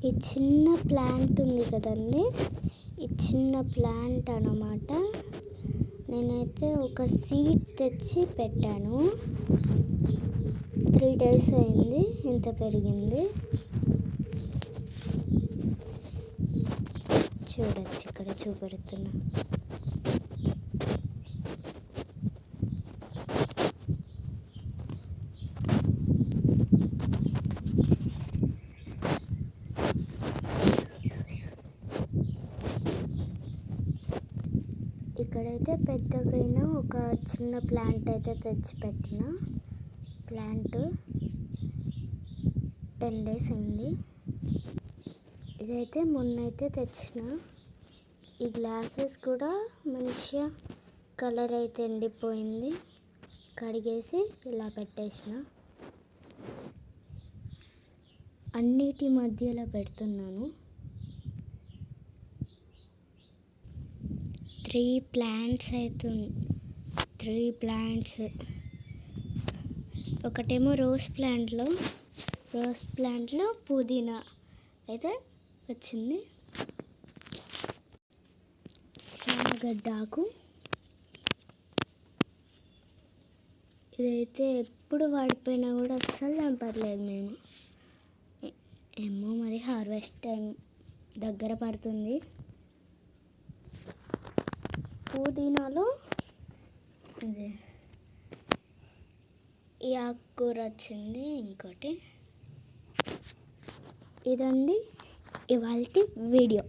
ఈ చిన్న ప్లాంట్ ఉంది కదండి, ఈ చిన్న ప్లాంట్ అన్నమాట. నేనైతే ఒక సీడ్ తెచ్చి పెట్టాను. 3 days అయింది, ఇంత పెరిగింది. చూడొచ్చు, ఇక్కడ చూపెడుతున్నా. ఇక్కడైతే పెద్దగైన ఒక చిన్న ప్లాంట్ అయితే తెచ్చిపెట్టిన. ప్లాంట్ 10 days అయింది. ఇదైతే మొన్నైతే తెచ్చిన. ఈ గ్లాసెస్ కూడా మంచిగా కలర్ అయితే ఎండిపోయింది. కడిగేసి ఇలా పెట్టేసిన. అన్నిటి మధ్యలో పెడుతున్నాను. 3 plants అయితే 3 plants. ఒకటేమో రోజ్ ప్లాంట్లో పుదీనా అయితే వచ్చింది. చామగడ్డాకు ఇదైతే ఎప్పుడు వాడిపోయినా కూడా అస్సలు చంపట్లేదు మేము. ఏమో మరి హార్వెస్ట్ టైం దగ్గర పడుతుంది. పుదీనాలో ఇది ఈ ఆకుకూర వచ్చింది. ఇంకోటి ఇదండి ఇవాల్టి వీడియో.